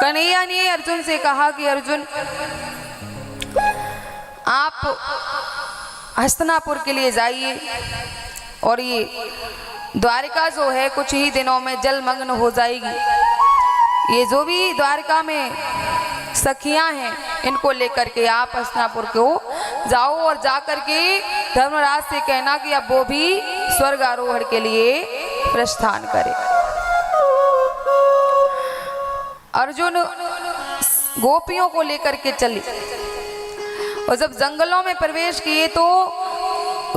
कन्हैया ने अर्जुन से कहा कि अर्जुन, आप हस्तिनापुर के लिए जाइए और ये द्वारिका जो है कुछ ही दिनों में जलमग्न हो जाएगी। ये जो भी द्वारिका में सखियां हैं इनको लेकर के आप हस्तिनापुर को जाओ और जाकर के धर्मराज से कहना कि अब वो भी स्वर्ग आरोहण के लिए प्रस्थान करे। अर्जुन गोपियों को लेकर के चले और जब जंगलों में प्रवेश किए तो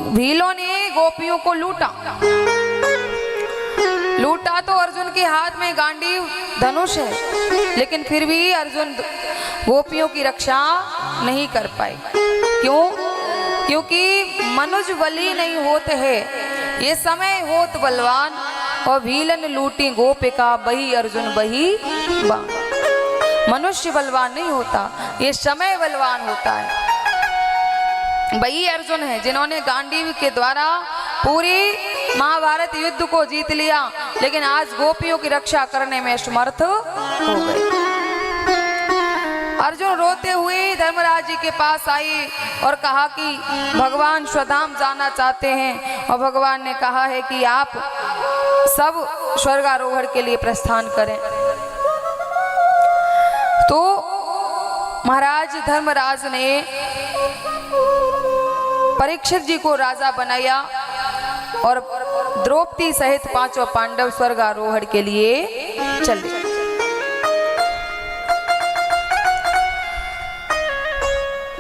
भीलों ने गोपियों को लूटा तो अर्जुन के हाथ में गांडीव धनुष है, लेकिन फिर भी अर्जुन गोपियों की रक्षा नहीं कर पाए। क्यों? क्योंकि मनुज बली नहीं होते हैं, ये समय होत बलवान, और भीलन लूटी गोपिका बही अर्जुन बही बाण। मनुष्य बलवान नहीं होता, ये समय बलवान होता है। वही अर्जुन है जिन्होंने गांडीव के द्वारा पूरी महाभारत युद्ध को जीत लिया, लेकिन आज गोपियों की रक्षा करने में समर्थ हो गए। अर्जुन रोते हुए धर्मराज जी के पास आई और कहा कि भगवान स्वधाम जाना चाहते हैं, और भगवान ने कहा है कि आप सब स्वर्गारोहण के लिए प्रस्थान करें। तो महाराज धर्मराज ने परीक्षित जी को राजा बनाया और द्रौपदी सहित पांचों पांडव स्वर्गारोहण के लिए चले।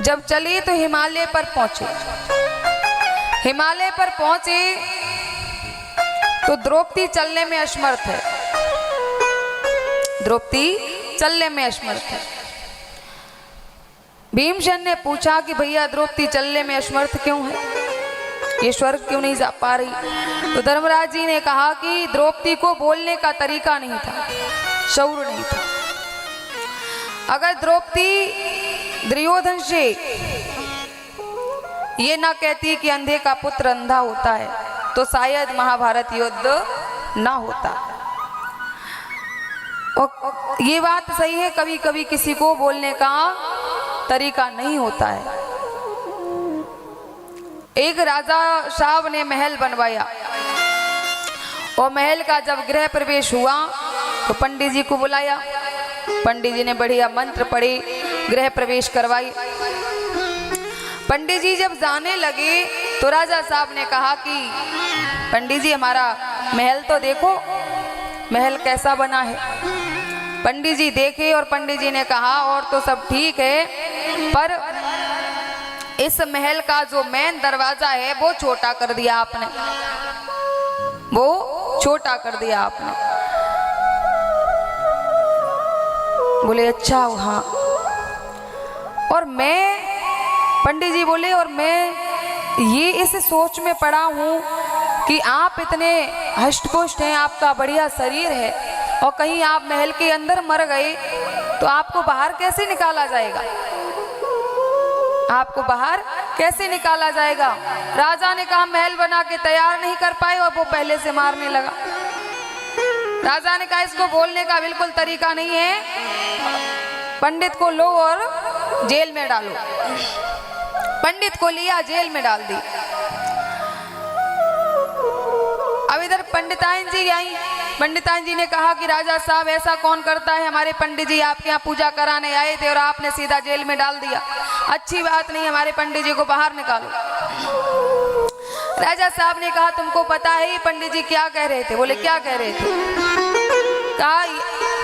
जब चले तो हिमालय पर पहुंचे। हिमालय पर पहुंचे तो द्रौपदी चलने में असमर्थ है। द्रौपदी चलने में असमर्थ है। भीमसेन ने पूछा कि भैया द्रौपदी चलने में असमर्थ क्यों है, ये स्वर्ग क्यों नहीं जा पा रही? तो धर्मराज जी ने कहा कि द्रौपदी को बोलने का तरीका नहीं था, शौर्य नहीं था। अगर द्रौपदी दुर्योधन से ये ना कहती कि अंधे का पुत्र अंधा होता है, तो शायद महाभारत युद्ध ना होता। और ये बात सही है, कभी कभी किसी को बोलने का तरीका नहीं होता है। एक राजा साहब ने महल बनवाया और महल का जब गृह प्रवेश हुआ तो पंडित जी को बुलाया। पंडित जी ने बढ़िया मंत्र पढ़े, गृह प्रवेश करवाई। पंडित जी जब जाने लगे तो राजा साहब ने कहा कि पंडित जी हमारा महल तो देखो, महल कैसा बना है। पंडित जी देखे और पंडित जी ने कहा और तो सब ठीक है, पर इस महल का जो मेन दरवाजा है वो छोटा कर दिया आपने, वो छोटा कर दिया आपने। बोले अच्छा हाँ। और मैं, पंडित जी बोले, और मैं ये इस सोच में पड़ा हूँ कि आप इतने हष्टपुष्ट हैं, आपका बढ़िया शरीर है, और कहीं आप महल के अंदर मर गए तो आपको बाहर कैसे निकाला जाएगा? आपको बाहर कैसे निकाला जाएगा? राजा ने कहा महल बना के तैयार नहीं कर पाए और वो पहले से मारने लगा। राजा ने कहा इसको बोलने का बिल्कुल तरीका नहीं है, पंडित को लो और जेल में डालो। पंडित को लिया, जेल में डाल दी। अब इधर पंडिताइन जी आई। पंडिताइन जी ने कहा कि राजा साहब ऐसा कौन करता है, हमारे पंडित जी आपके यहाँ पूजा कराने आए थे और आपने सीधा जेल में डाल दिया, अच्छी बात नहीं, हमारे पंडित जी को बाहर निकालो। राजा साहब ने कहा तुमको पता है ये पंडित जी क्या कह रहे थे? बोले क्या कह रहे थे? कहा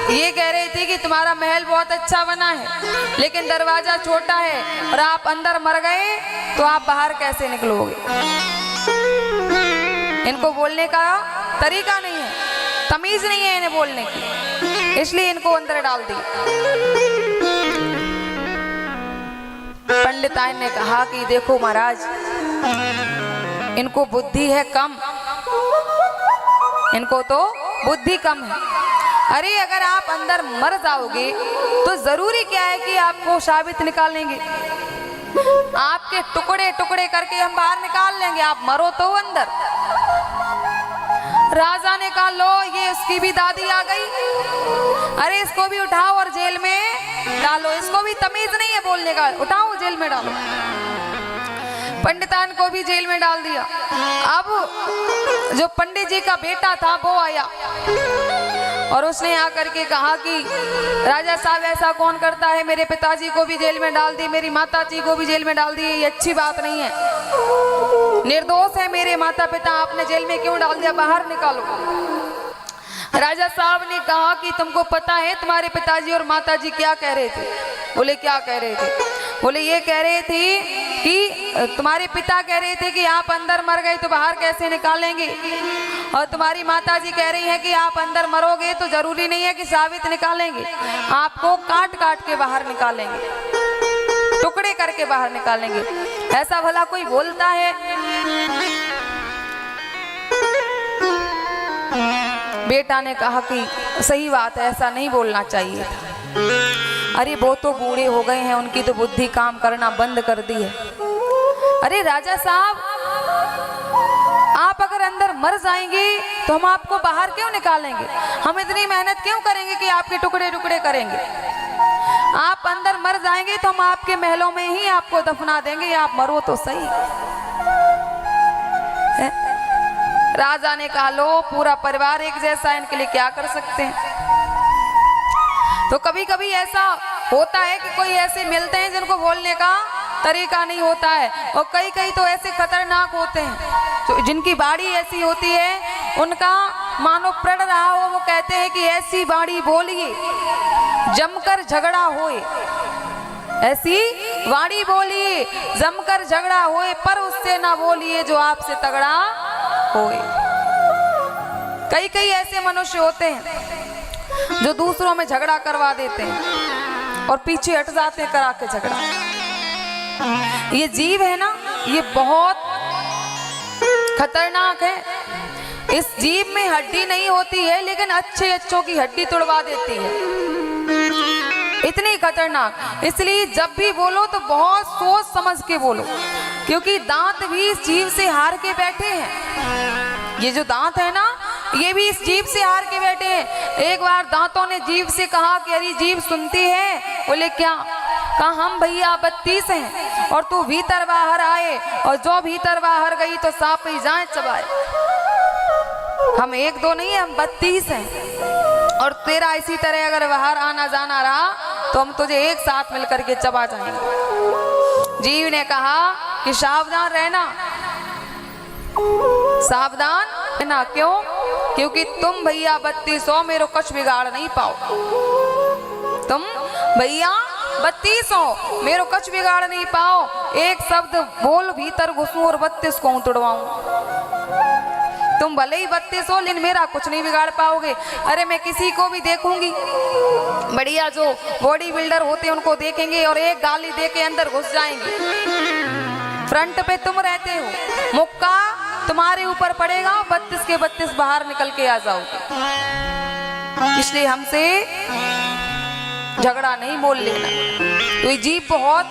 ये कह रहे थे कि तुम्हारा महल बहुत अच्छा बना है लेकिन दरवाजा छोटा है और आप अंदर मर गए तो आप बाहर कैसे निकलोगे? इनको बोलने का तरीका नहीं है, तमीज नहीं है इन्हें बोलने की, इसलिए इनको अंदर डाल दी। पंडिताइन ने कहा कि देखो महाराज, इनको बुद्धि है कम, इनको तो बुद्धि कम है। अरे अगर आप अंदर मर जाओगे तो जरूरी क्या है कि आपको साबित निकाल लेंगे, आपके टुकड़े टुकड़े करके हम बाहर निकाल लेंगे, आप मरो तो अंदर। राजा ने कहा लो ये उसकी भी दादी आ गई, अरे इसको भी उठाओ और जेल में डालो, इसको भी तमीज नहीं है बोलने का, उठाओ जेल में डालो। पंडितान को भी जेल में डाल दिया। अब जो पंडित जी का बेटा था वो आया और उसने आकर के कहा कि राजा साहब ऐसा कौन करता है, मेरे पिताजी को भी जेल में डाल दी, मेरी माता जी को भी जेल में डाल दी, ये अच्छी बात नहीं है, निर्दोष है मेरे माता पिता, आपने जेल में क्यों डाल दिया, बाहर निकालो। राजा साहब ने कहा कि तुमको पता है तुम्हारे पिताजी और माताजी क्या कह रहे थे? बोले क्या कह रहे थे? बोले ये कह रहे थे कि तुम्हारे पिता कह रहे थे कि आप अंदर मर गए तो बाहर कैसे निकालेंगे, और तुम्हारी माताजी कह रही है कि आप अंदर मरोगे तो जरूरी नहीं है कि साबित निकालेंगे, आपको काट काट के बाहर निकालेंगे, टुकड़े करके बाहर निकालेंगे। ऐसा भला कोई बोलता है? बेटा ने कहा कि सही बात है, ऐसा नहीं बोलना चाहिए था। अरे वो तो बूढ़े हो गए हैं, उनकी तो बुद्धि काम करना बंद कर दी है। अरे राजा साहब, आप अगर अंदर मर जाएंगे तो हम आपको बाहर क्यों निकालेंगे, हम इतनी मेहनत क्यों करेंगे कि आपके टुकड़े टुकड़े करेंगे? आप अंदर मर जाएंगे तो हम आपके महलों में ही आपको दफना देंगे, आप मरो तो सही। राजा ने कहा लो पूरा परिवार एक जैसा है, इनके लिए क्या कर सकते हैं। तो कभी कभी ऐसा होता है कि कोई ऐसे मिलते हैं जिनको बोलने का तरीका नहीं होता है, और कई कई तो ऐसे खतरनाक होते हैं तो जिनकी बाड़ी ऐसी होती है, उनका मानो प्रण रहा हो, वो कहते हैं कि ऐसी बाड़ी बोलिए जमकर झगड़ा होए, ऐसी वाणी बोलिए जमकर झगड़ा होए, पर उससे ना बोलिए जो आपसे तगड़ा होए। कई कई ऐसे मनुष्य होते हैं जो दूसरों में झगड़ा करवा देते हैं और पीछे हट जाते हैं करा के झगड़ा। ये जीव है ना, ये बहुत खतरनाक है। इस जीव में हड्डी नहीं होती है, लेकिन अच्छे अच्छों की हड्डी तोड़वा देती है, इतनी खतरनाक। इसलिए जब भी बोलो तो बहुत सोच समझ के बोलो, क्योंकि दांत भी इस जीव से हार के बैठे हैं। ये जो दांत है ना, ये भी इस जीव से हार के बैठे हैं। एक बार दांतों ने जीव से कहा कि अरे जीव सुनती है? बोले क्या? कहा हम भैया 32 हैं और तू भीतर बाहर आए, और जो भीतर बाहर गई तो सांप ही जाए चबाए। हम एक दो नहीं है, हम 32 हैं, और तेरा इसी तरह अगर बाहर आना जाना रहा तो हम तुझे एक साथ मिलकर के चबा जाएंगे। जीव ने कहा कि सावधान रहना, सावधान रहना। क्यों? क्योंकि तुम भैया 32 मेरे कुछ बिगाड़ नहीं पाओ, तुम भैया 32 मेरे कुछ बिगाड़ नहीं पाओ। एक शब्द बोल भीतर घुसूं और 32 को तोड़वाऊं। तुम भले ही 32 हो, लेकिन मेरा कुछ नहीं बिगाड़ पाओगे। अरे मैं किसी को भी देखूंगी, बढ़िया जो बॉडी बिल्डर होते हैं उनको देखेंगे और एक गाली दे के अंदर घुस जाएंगे। फ्रंट पे तुम रहते हो, मुक्का तुम्हारे ऊपर पड़ेगा, 32 के 32 बाहर निकल के आ जाओगे। इसलिए हमसे झगड़ा नहीं मोल लेना। तो ये जीव बहुत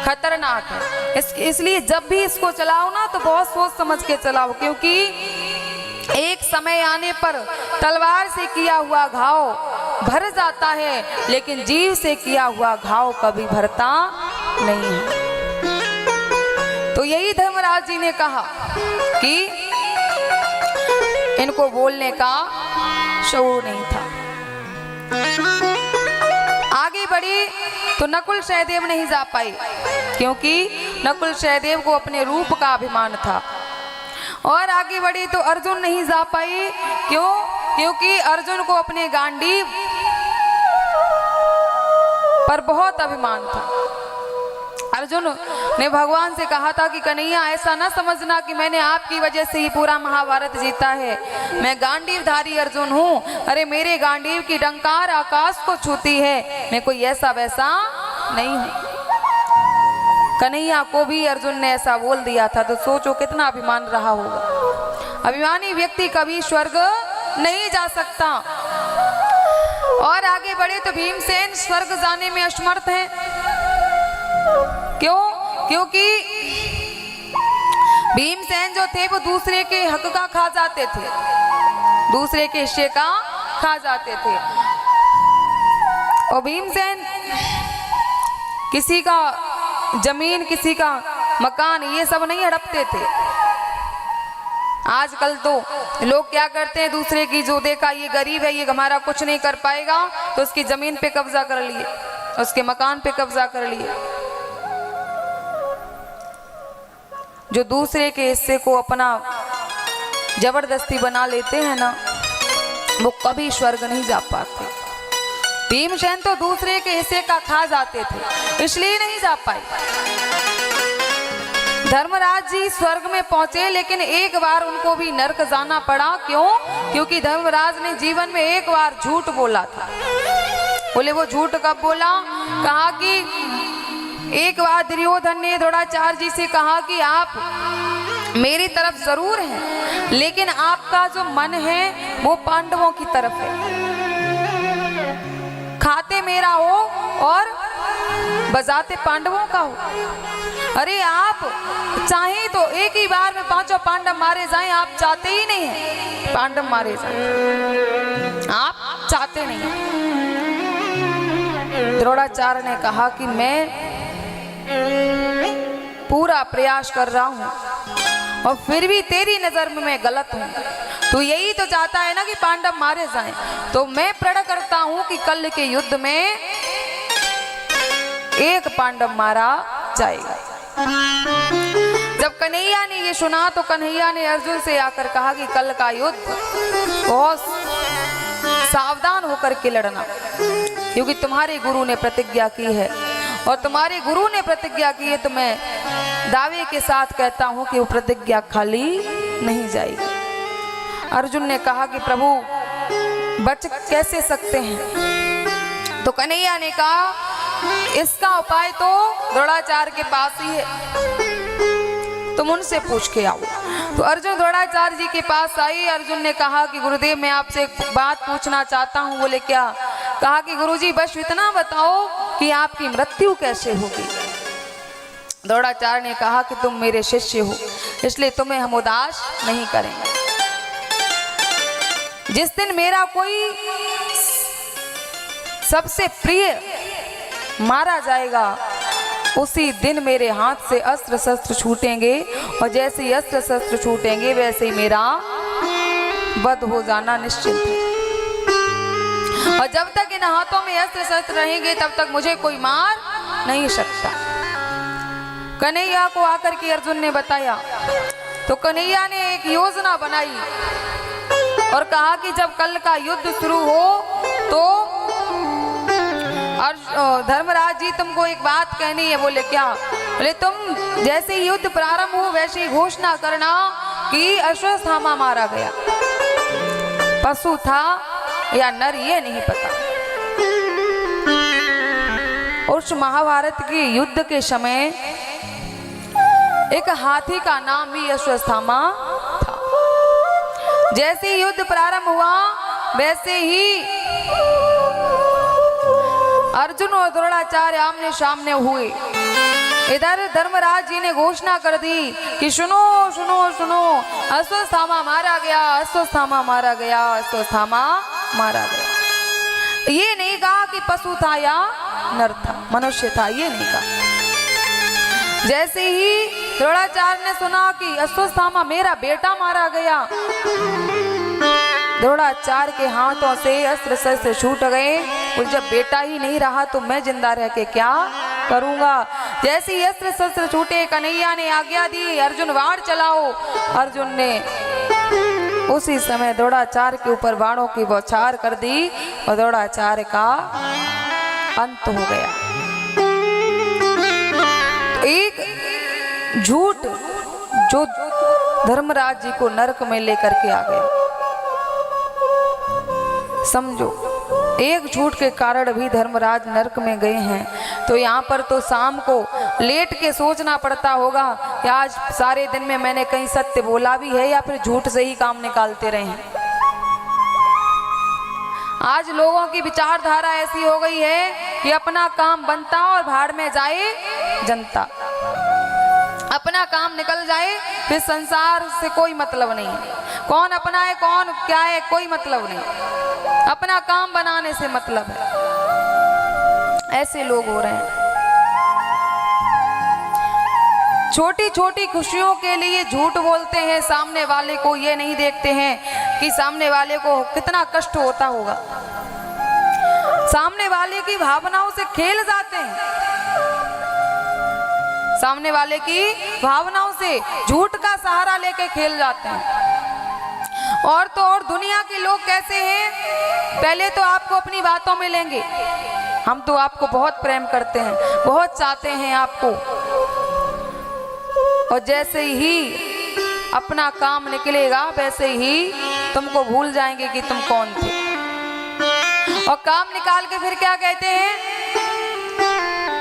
खतरनाक है, इसलिए जब भी इसको चलाओ ना तो बहुत सोच समझ के चलाओ, क्योंकि एक समय आने पर तलवार से किया हुआ घाव भर जाता है, लेकिन जीव से किया हुआ घाव कभी भरता नहीं है। तो यही धर्मराज जी ने कहा कि इनको बोलने का शऊर नहीं था। आगे बढ़ी तो नकुल सहदेव नहीं जा पाए, क्योंकि नकुल सहदेव को अपने रूप का अभिमान था। और आगे बढ़ी तो अर्जुन नहीं जा पाए, क्यों? क्योंकि अर्जुन को अपने गांडीव पर बहुत अभिमान था। अर्जुन ने भगवान से कहा था कि कन्हैया ऐसा ना समझना कि मैंने आपकी वजह से ही पूरा महाभारत जीता है, मैं गांडीवधारी अर्जुन हूँ। अरे मेरे गांडीव की डंकार आकाश को छूती है, मैं कोई ऐसा वैसा नहीं हूँ। कन्हैया को भी अर्जुन ने ऐसा बोल दिया था, तो सोचो कितना अभिमान रहा होगा। अभिमानी व्यक्ति कभी स्वर्ग नहीं जा सकता। और आगे बढ़े तो भीमसेन स्वर्ग जाने में असमर्थ है। क्यों? क्योंकि भीमसेन जो थे वो दूसरे के हक का खा जाते थे। दूसरे के हिस्से का खा जाते थे। और भीमसेन किसी का जमीन, किसी का मकान, ये सब नहीं हड़पते थे। आजकल तो लोग क्या करते हैं, दूसरे की जो देखा ये गरीब है, ये हमारा कुछ नहीं कर पाएगा, तो उसकी जमीन पे कब्जा कर लिए, उसके मकान पे कब्जा कर लिए। जो दूसरे के हिस्से को अपना जबरदस्ती बना लेते हैं ना, वो कभी स्वर्ग नहीं जा पाते। भीमसेन तो दूसरे के हिस्से का खा जाते थे, इसलिए नहीं जा पाए। धर्मराज जी स्वर्ग में पहुंचे, लेकिन एक बार उनको भी नरक जाना पड़ा। क्यों? क्योंकि धर्मराज ने जीवन में एक बार झूठ बोला था। बोले वो झूठ कब बोला? कहा कि एक बार दुर्योधन ने द्रोणाचार्य जी से कहा कि आप मेरी तरफ जरूर हैं, लेकिन आपका जो मन है वो पांडवों की तरफ है, खाते मेरा हो और बजाते पांडवों का हो। अरे आप चाहें तो एक ही बार में 5 पांडव मारे जाएं, आप चाहते ही नहीं हैं पांडव मारे जाएं, आप चाहते नहीं हैं। द्रोणाचार्य ने कहा कि मैं पूरा प्रयास कर रहा हूं और फिर भी तेरी नजर में मैं गलत हूं। तो यही तो चाहता है ना कि पांडव मारे जाएं, तो मैं प्रण करता हूं कि कल के युद्ध में एक पांडव मारा जाएगा। जब कन्हैया ने ये सुना तो कन्हैया ने अर्जुन से आकर कहा कि कल का युद्ध बहुत सावधान होकर के लड़ना, क्योंकि तुम्हारे गुरु ने प्रतिज्ञा की है, और तुम्हारे गुरु ने प्रतिज्ञा की है तो मैं दावे के साथ कहता हूं कि वो प्रतिज्ञा खाली नहीं जाएगी। अर्जुन ने कहा कि प्रभु बच कैसे सकते हैं? तो कन्हैया ने कहा इसका उपाय तो द्रोणाचार्य के पास ही है, तुम उनसे पूछ के आओ। तो अर्जुन द्रोणाचार्य जी के पास आई। अर्जुन ने कहा कि गुरुदेव मैं आपसे एक बात पूछना चाहता हूँ। बोले क्या? कहा कि गुरुजी बस इतना बताओ कि आपकी मृत्यु कैसे होगी। द्रोणाचार्य ने कहा कि तुम मेरे शिष्य हो, इसलिए तुम्हें हम उदास नहीं करेंगे। जिस दिन मेरा कोई सबसे प्रिय मारा जाएगा, उसी दिन मेरे हाथ से अस्त्र शस्त्र छूटेंगे, और जैसे ही अस्त्र शस्त्र छूटेंगे वैसे ही मेरा वध हो जाना निश्चित है। और जब तक इन हाथों में अस्त्र शस्त्र रहेंगे तब तक मुझे कोई मार नहीं सकता। कन्हैया को आकर के अर्जुन ने बताया, तो कन्हैया ने एक योजना बनाई और कहा कि जब कल का युद्ध शुरू हो तो और धर्मराज जी तुमको एक बात कहनी है। बोले क्या? बोले तुम जैसे ही युद्ध प्रारंभ हो वैसे ही घोषणा करना कि अश्वत्थामा मारा गया। पशु था या नर ये नहीं पता। उस महाभारत के युद्ध के समय एक हाथी का नाम भी अश्वत्थामा था। जैसे ही युद्ध प्रारंभ हुआ वैसे ही अर्जुन और द्रोणाचार्य आमने सामने हुए। इधर धर्मराज जी ने घोषणा कर दी कि सुनो सुनो सुनो, अश्वत्थामा मारा गया, अश्वत्थामा मारा गया, अश्वत्थामा मारा गया। ये नहीं कहा कि पशु था या नर था, मनुष्य था, ये नहीं कहा। जैसे ही द्रोणाचार्य ने सुना कि अश्वत्थामा मेरा बेटा मारा गया, द्रोणाचार्य के हाथों से अस्त्र शस्त्र छूट गए। और जब बेटा ही नहीं रहा तो मैं जिंदा रह के क्या करूंगा। जैसे ही अस्त्र शस्त्र छूटे कन्हैया ने आज्ञा दी अर्जुन वार चलाओ। अर्जुन ने उसी समय द्रोणाचार्य के ऊपर बाणों की बौछार कर दी और द्रोणाचार्य का अंत हो गया। एक झूठ जो धर्मराज जी को नरक में लेकर के आ गया। समझो, एक झूठ के कारण भी धर्मराज नरक में गए हैं। तो यहाँ पर तो शाम को लेट के सोचना पड़ता होगा कि आज सारे दिन में मैंने कहीं सत्य बोला भी है या फिर झूठ से ही काम निकालते रहे हैं। आज लोगों की विचारधारा ऐसी हो गई है कि अपना काम बनता और भाड़ में जाए जनता। अपना काम निकल जाए फिर संसार से कोई मतलब नहीं है। कौन अपना है कौन क्या है कोई मतलब नहीं, अपना काम बनाने से मतलब है। ऐसे लोग हो रहे हैं। छोटी छोटी खुशियों के लिए झूठ बोलते हैं, सामने वाले को ये नहीं देखते हैं कि सामने वाले को कितना कष्ट होता होगा। सामने वाले की भावनाओं से खेल जाते हैं, सामने वाले की भावनाओं से झूठ का सहारा लेके खेल जाते हैं। और तो और दुनिया के लोग कैसे हैं, पहले तो आपको अपनी बातों में लेंगे, हम तो आपको बहुत प्रेम करते हैं, बहुत चाहते हैं आपको, और जैसे ही अपना काम निकलेगा वैसे ही तुमको भूल जाएंगे कि तुम कौन थे। और काम निकाल के फिर क्या कहते हैं,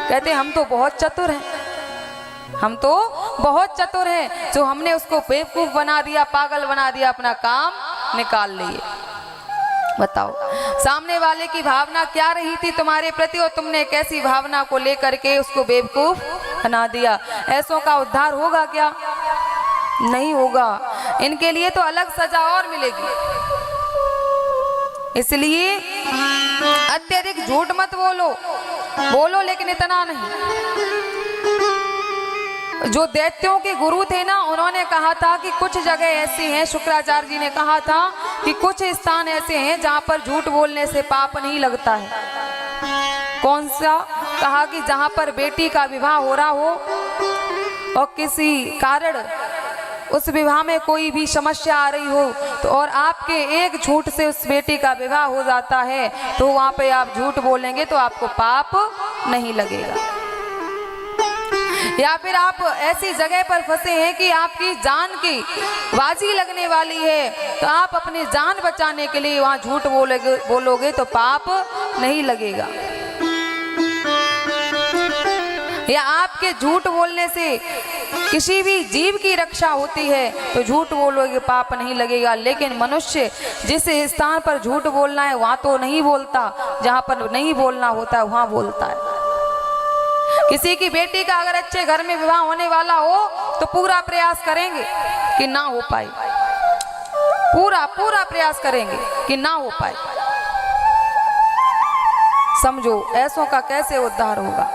कहते हैं हम तो बहुत चतुर हैं, हम तो बहुत चतुर हैं, जो हमने उसको बेवकूफ बना दिया, पागल बना दिया, अपना काम निकाल लिए। बताओ सामने वाले की भावना क्या रही थी तुम्हारे प्रति, और तुमने कैसी भावना को लेकर के उसको बेवकूफ बना दिया। ऐसों का उद्धार होगा क्या? नहीं होगा। इनके लिए तो अलग सजा और मिलेगी। इसलिए अत्यधिक झूठ मत बोलो, बोलो लेकिन इतना नहीं। जो दैत्यों के गुरु थे ना, उन्होंने कहा था कि कुछ जगह ऐसी हैं, शुक्राचार्य जी ने कहा था कि कुछ स्थान ऐसे हैं जहां पर झूठ बोलने से पाप नहीं लगता है। कौन सा? कहा कि जहां पर बेटी का विवाह हो रहा हो और किसी कारण उस विवाह में कोई भी समस्या आ रही हो तो और आपके एक झूठ से उस बेटी का विवाह हो जाता है, तो वहां पे आप झूठ बोलेंगे तो आपको पाप नहीं लगेगा। या फिर आप ऐसी जगह पर फंसे हैं कि आपकी जान की बाजी लगने वाली है, तो आप अपनी जान बचाने के लिए वहां झूठ बोलोगे तो पाप नहीं लगेगा। या आपके झूठ बोलने से किसी भी जीव की रक्षा होती है तो झूठ बोलोगे पाप नहीं लगेगा। लेकिन मनुष्य जिस स्थान पर झूठ बोलना है वहां तो नहीं बोलता, जहां पर नहीं बोलना होता है वहां बोलता है। किसी की बेटी का अगर अच्छे घर में विवाह होने वाला हो तो पूरा प्रयास करेंगे कि ना हो पाए, पूरा प्रयास करेंगे कि ना हो पाए। समझो ऐसों का कैसे उद्धार होगा।